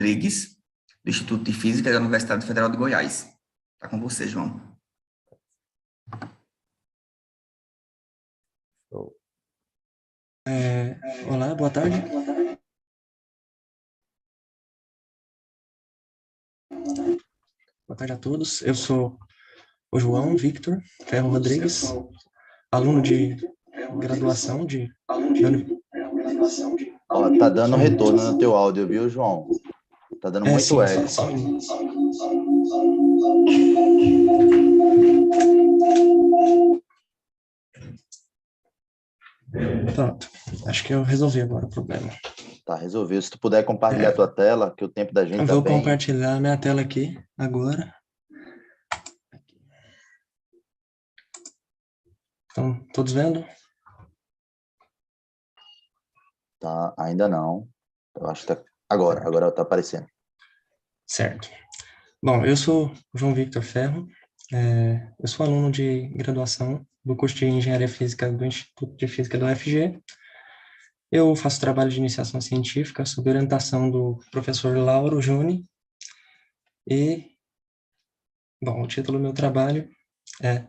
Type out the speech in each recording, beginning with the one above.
Rodrigues, do Instituto de Física da Universidade Federal de Goiás. Está com você, João. Olá, boa tarde. Boa tarde a todos. Eu sou o João Victor Ferro Rodrigues, aluno de graduação Ó, tá dando retorno no teu áudio, viu, João? Tá dando muito eco. Só um minuto. Pronto, acho que eu resolvi agora o problema. Tá, resolveu. Se tu puder compartilhar a tua tela, que o tempo da gente Eu tá vou bem... compartilhar minha tela aqui agora. Estão todos vendo? Tá, ainda não. Eu acho que tá... Agora tá aparecendo. Certo. Bom, eu sou o João Victor Ferro, eu sou aluno de graduação do curso de Engenharia Física do Instituto de Física da UFG. Eu faço trabalho de iniciação científica sob orientação do professor Lauro Juni. E, bom, o título do meu trabalho é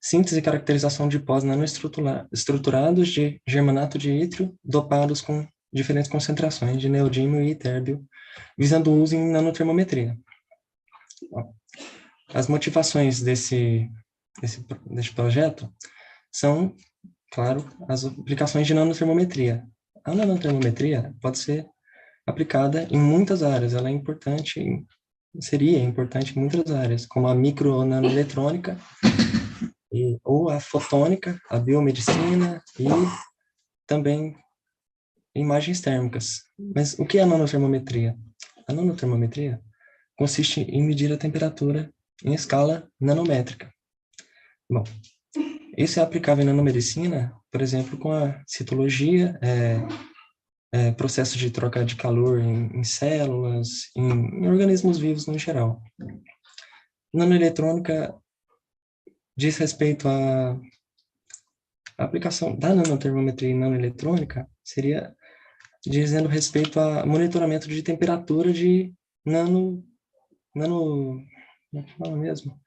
Síntese e caracterização de pós nanoestruturados de germanato de ítrio dopados com diferentes concentrações de neodímio e térbio, visando o uso em nanotermometria. As motivações deste projeto são, claro, as aplicações de nanotermometria. A nanotermometria pode ser aplicada em muitas áreas, ela é importante, seria importante em muitas áreas, como a micro-nanoeletrônica, ou a fotônica, a biomedicina e também imagens térmicas. Mas o que é a nanotermometria? A nanotermometria consiste em medir a temperatura em escala nanométrica. Bom, isso é aplicável em nanomedicina, por exemplo, com a citologia, processo de troca de calor em células, em organismos vivos no geral. Nanoeletrônica diz respeito à aplicação da nanotermometria em nanoeletrônica, seria dizendo respeito a monitoramento de temperatura de como é que fala mesmo?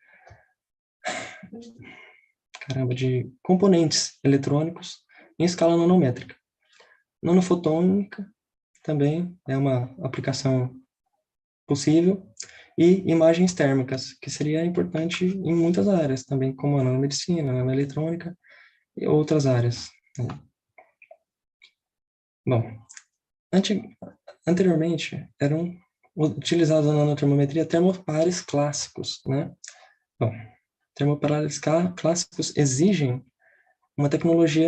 De componentes eletrônicos em escala nanométrica. Nanofotônica também é uma aplicação possível, e imagens térmicas, que seria importante em muitas áreas, também como a nanomedicina, a nanoeletrônica e outras áreas. Bom, anteriormente eram utilizados na nanotermometria termopares clássicos, né? Bom, termopares clássicos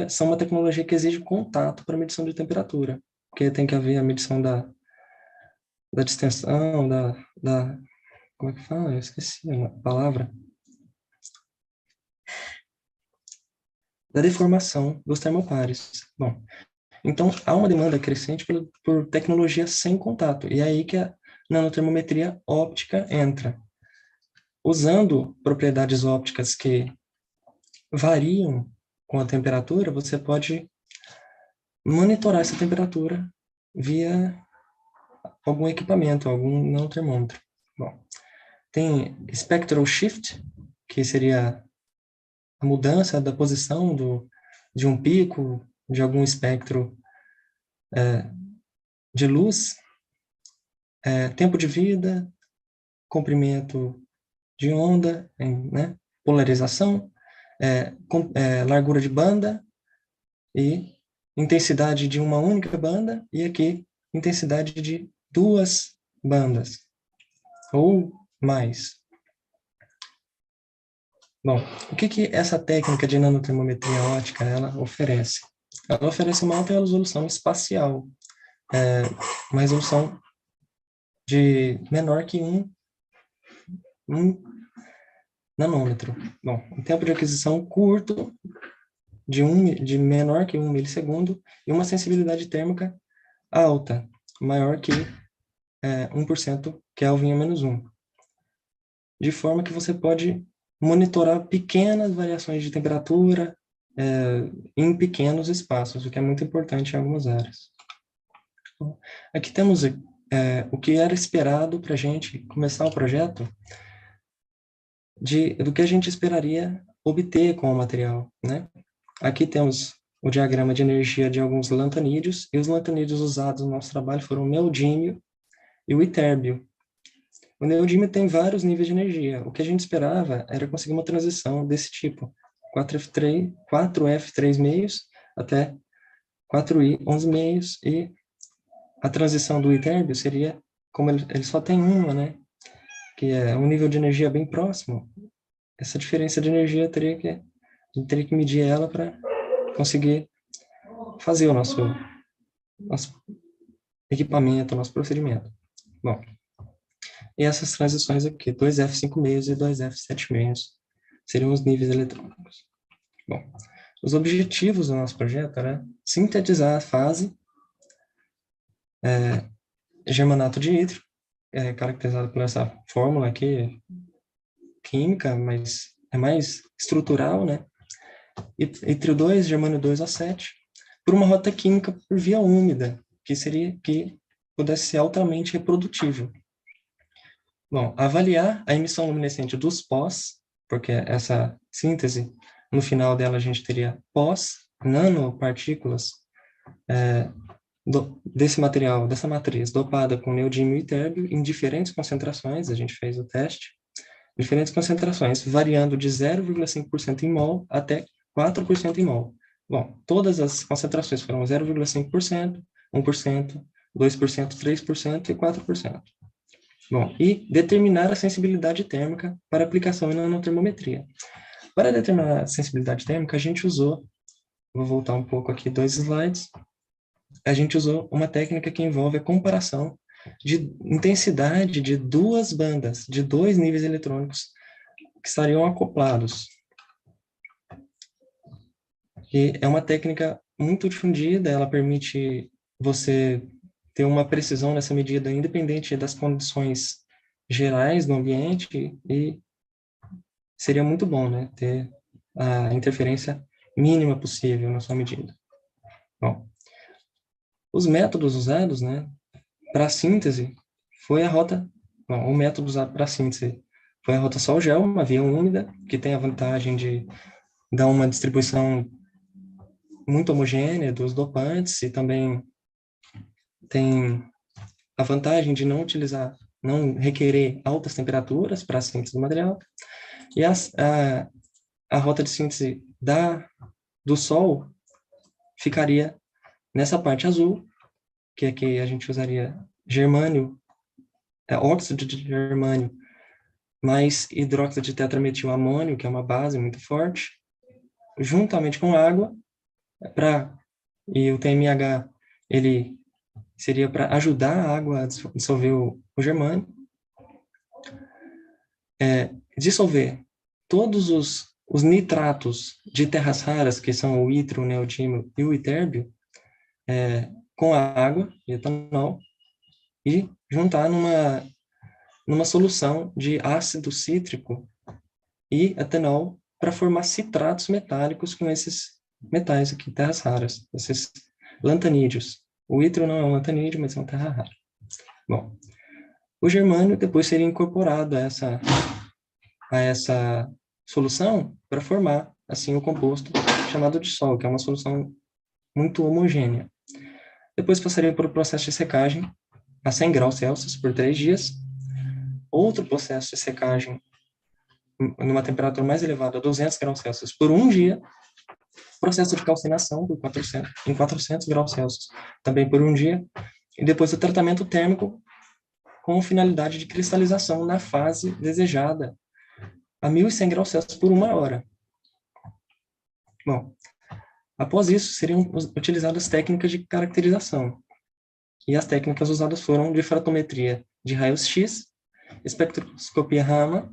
são uma tecnologia que exige contato para medição de temperatura, porque tem que haver a medição da distensão, como é que fala? Eu esqueci a palavra. Da deformação dos termopares. Bom, então há uma demanda crescente por tecnologia sem contato, e é aí que a nanotermometria óptica entra. Usando propriedades ópticas que variam com a temperatura, você pode monitorar essa temperatura via algum equipamento, algum nanotermômetro. Bom, tem spectral shift, que seria a mudança da posição de um pico, de algum espectro de luz, tempo de vida, comprimento de onda, né, polarização, largura de banda e intensidade de uma única banda, e aqui intensidade de duas bandas, ou mais. Bom, o que essa técnica de nanotermometria óptica ela oferece? Ela oferece uma alta resolução espacial, uma resolução de menor que um nanômetro. Bom, um tempo de aquisição curto, de menor que 1 milissegundo, e uma sensibilidade térmica alta, maior que 1% Kelvin a -1. De forma que você pode monitorar pequenas variações de temperatura em pequenos espaços, o que é muito importante em algumas áreas. Aqui temos o que era esperado para a gente começar o projeto, do que a gente esperaria obter com o material, né? Aqui temos o diagrama de energia de alguns lantanídeos, e os lantanídeos usados no nosso trabalho foram o neodímio e o itérbio. O neodímio tem vários níveis de energia. O que a gente esperava era conseguir uma transição desse tipo, 4F3 meios até 4I 11 meios, e a transição do itérbio seria, como ele só tem uma, né, que é um nível de energia bem próximo, essa diferença de energia a gente teria que medir ela para conseguir fazer o nosso equipamento, o nosso procedimento. Bom, e essas transições aqui, 2F5 meios e 2F7 meios, seriam os níveis eletrônicos. Bom, os objetivos do nosso projeto era sintetizar a fase germanato de ítrio, caracterizado por essa fórmula aqui, química, mas é mais estrutural, né? Ítrio 2, germânio 2O7, por uma rota química por via úmida, que pudesse ser altamente reprodutível. Bom, avaliar a emissão luminescente dos pós, porque essa síntese, no final dela a gente teria pós, nanopartículas desse material, dessa matriz, dopada com neodímio e itérbio em diferentes concentrações, a gente fez o teste, diferentes concentrações, variando de 0,5% em mol até 4% em mol. Bom, todas as concentrações foram 0,5%, 1%, 2%, 3% e 4%. Bom, e determinar a sensibilidade térmica para aplicação em nanotermometria. Para determinar a sensibilidade térmica, a gente usou, vou voltar um pouco aqui 2 slides, a gente usou uma técnica que envolve a comparação de intensidade de duas bandas, de dois níveis eletrônicos que estariam acoplados. E é uma técnica muito difundida, ela permite você ter uma precisão nessa medida independente das condições gerais do ambiente, e seria muito bom, né, ter a interferência mínima possível na sua medida. Bom, os métodos usados, né, para síntese foi a rota, bom, o método usado para síntese foi a rota sol-gel, uma via úmida, que tem a vantagem de dar uma distribuição muito homogênea dos dopantes, e também tem a vantagem de não requerer altas temperaturas para a síntese do material. E a rota de síntese do Sol ficaria nessa parte azul, que aqui a gente usaria germânio, óxido de germânio, mais hidróxido de tetrametil-amônio, que é uma base muito forte, juntamente com água, e o TMH, ele seria para ajudar a água a dissolver o germânio, dissolver todos os nitratos de terras raras, que são o ítrio, o neodímio e o itérbio, com a água e etanol, e juntar numa solução de ácido cítrico e etanol para formar citratos metálicos com esses metais aqui, terras raras, esses lantanídeos. O ítrio não é um lantanídeo, mas é uma terra rara. Bom, o germânio depois seria incorporado a essa solução para formar, assim, o composto chamado de sol, que é uma solução muito homogênea. Depois passaria por um processo de secagem a 100 graus Celsius por 3 dias, outro processo de secagem numa temperatura mais elevada, a 200 graus Celsius por 1 dia, processo de calcinação em 400 graus Celsius também por 1 dia, e depois o tratamento térmico com finalidade de cristalização na fase desejada, a 1.100 graus Celsius por 1 hora. Bom, após isso, seriam utilizadas técnicas de caracterização. E as técnicas usadas foram difratometria de raios X, espectroscopia Raman,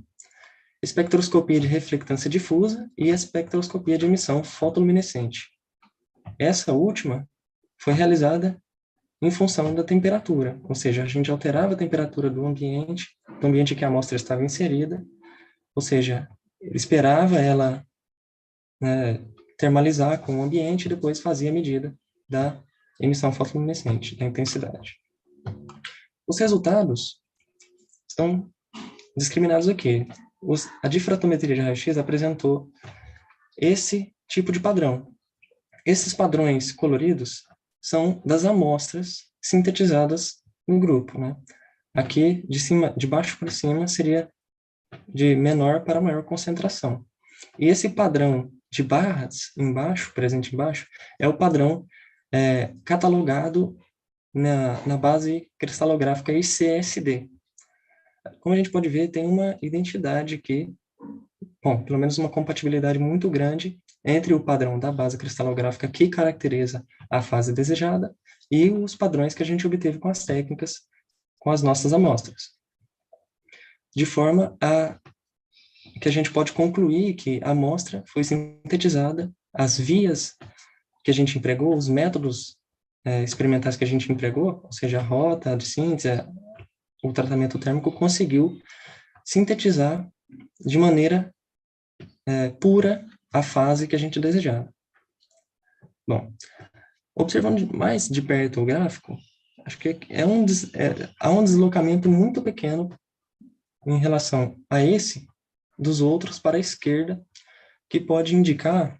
espectroscopia de reflectância difusa e espectroscopia de emissão fotoluminescente. Essa última foi realizada em função da temperatura, ou seja, a gente alterava a temperatura do ambiente que a amostra estava inserida, ou seja, esperava ela, né, termalizar com o ambiente e depois fazia a medida da emissão fotoluminescente, da intensidade. Os resultados estão discriminados aqui. A difratometria de raio-x apresentou esse tipo de padrão. Esses padrões coloridos são das amostras sintetizadas no grupo, né? Aqui, de baixo para cima, seria de menor para maior concentração. E esse padrão de barras embaixo, presente embaixo, é o padrão catalogado na base cristalográfica ICSD. Como a gente pode ver, tem uma identidade aqui, bom, pelo menos uma compatibilidade muito grande entre o padrão da base cristalográfica que caracteriza a fase desejada e os padrões que a gente obteve com as técnicas, com as nossas amostras. De forma que a gente pode concluir que a amostra foi sintetizada, as vias que a gente empregou, os métodos experimentais que a gente empregou, ou seja, a rota de síntese, o tratamento térmico, conseguiu sintetizar de maneira pura a fase que a gente desejava. Bom, observando mais de perto o gráfico, acho que há um deslocamento muito pequeno em relação a esse dos outros para a esquerda, que pode indicar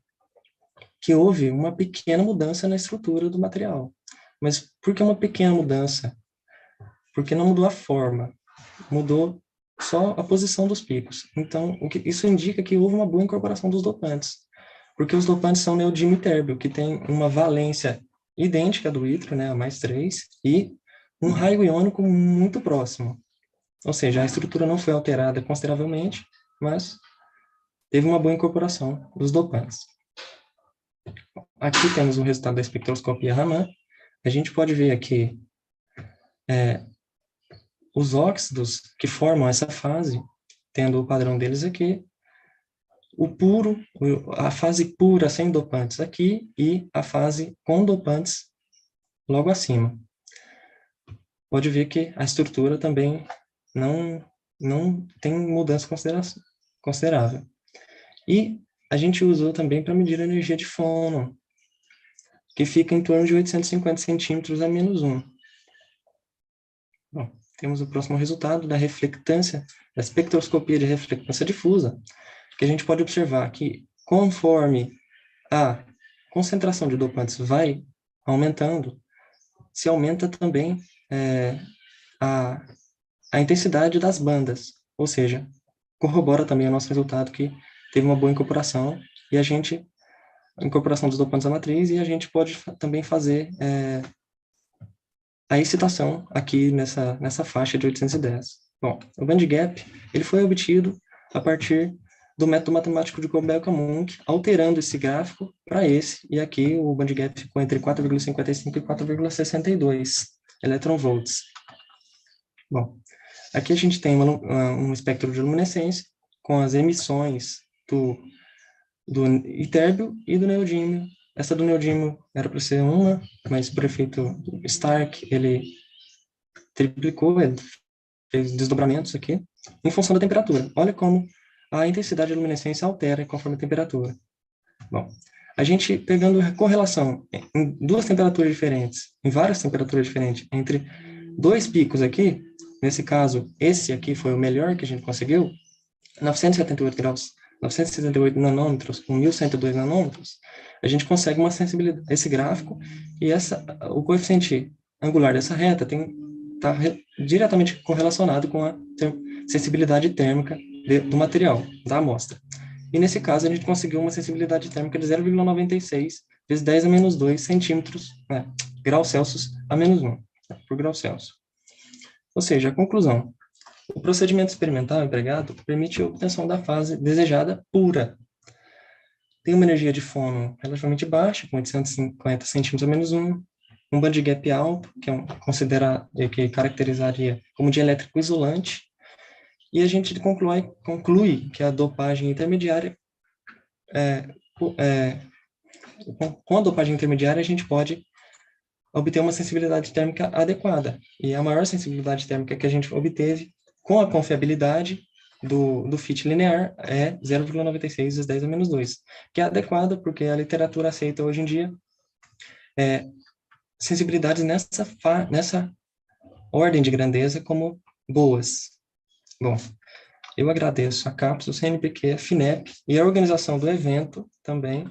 que houve uma pequena mudança na estrutura do material. Mas por que uma pequena mudança? Porque não mudou a forma, mudou só a posição dos picos. Então, isso indica que houve uma boa incorporação dos dopantes, porque os dopantes são neodímio e térbio, que tem uma valência idêntica do ítrio, né, a mais 3, e um raio iônico muito próximo. Ou seja, a estrutura não foi alterada consideravelmente, mas teve uma boa incorporação dos dopantes. Aqui temos o resultado da espectroscopia Raman. A gente pode ver aqui os óxidos que formam essa fase, tendo o padrão deles aqui, o puro, a fase pura sem dopantes aqui e a fase com dopantes logo acima. Pode ver que a estrutura também não tem mudança considerável. E a gente usou também para medir a energia de fono, que fica em torno de 850 centímetros a menos 1. Bom, temos o próximo resultado da reflectância, da espectroscopia de reflectância difusa, que a gente pode observar que conforme a concentração de dopantes vai aumentando, se aumenta também a intensidade das bandas, ou seja, corrobora também o nosso resultado que teve uma boa incorporação e a incorporação dos dopantes à matriz, e a gente pode também fazer a excitação aqui nessa faixa de 810. Bom, o band gap ele foi obtido a partir do método matemático de Kobayashi-Munck, alterando esse gráfico para esse, e aqui o band gap ficou entre 4,55 e 4,62 eletronvolts. Bom, aqui a gente tem um espectro de luminescência com as emissões do itérbio e do neodímio. Essa do neodímio era para ser uma, mas por efeito Stark, ele triplicou, ele fez desdobramentos aqui, em função da temperatura. Olha como a intensidade da luminescência altera conforme a temperatura. Bom, a gente pegando a correlação em duas temperaturas diferentes, em várias temperaturas diferentes, entre dois picos aqui, nesse caso, esse aqui foi o melhor que a gente conseguiu, 978 graus, 978 nanômetros, com 1102 nanômetros, a gente consegue uma sensibilidade, esse gráfico, e o coeficiente angular dessa reta está diretamente correlacionado com a sensibilidade térmica do material, da amostra. E nesse caso, a gente conseguiu uma sensibilidade térmica de 0,96 vezes 10 a menos 2 centímetros, graus Celsius a menos 1, por grau Celsius. Ou seja, a conclusão: o procedimento experimental empregado permite a obtenção da fase desejada pura. Tem uma energia de fono relativamente baixa, com 850 centímetros a menos 1, um band gap alto, que caracterizaria como dielétrico isolante, e a gente conclui que a dopagem intermediária, com a dopagem intermediária, a gente pode obter uma sensibilidade térmica adequada, e a maior sensibilidade térmica que a gente obteve com a confiabilidade do fit linear é 0,96 vezes 10 a menos 2, que é adequada porque a literatura aceita hoje em dia sensibilidades nessa ordem de grandeza como boas. Bom, eu agradeço a CAPES, o CNPq, a FINEP e a organização do evento também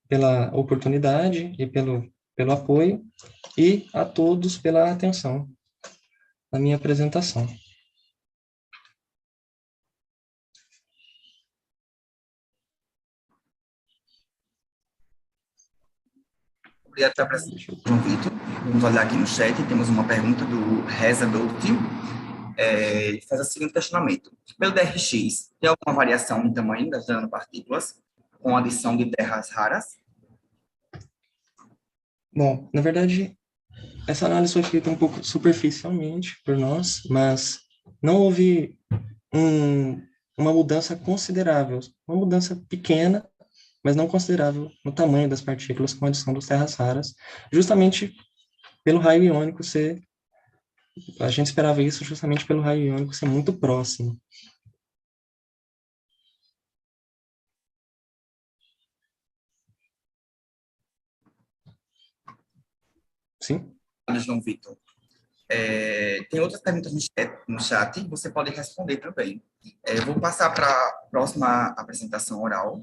pela oportunidade e pelo apoio, e a todos pela atenção na minha apresentação. Obrigado pela apresentação, João Vitor. Vamos olhar aqui no chat, temos uma pergunta do Reza Douti. Ele faz o seguinte questionamento. Pelo DRX, tem alguma variação no tamanho das nanopartículas com adição de terras raras? Bom, na verdade, essa análise foi feita um pouco superficialmente por nós, mas não houve uma mudança considerável, uma mudança pequena, mas não considerável no tamanho das partículas com a adição das terras raras, justamente pelo raio iônico ser, a gente esperava isso justamente pelo raio iônico ser muito próximo. Sim? João Vitor. Tem outras perguntas no chat, você pode responder também. Eu vou passar para a próxima apresentação oral,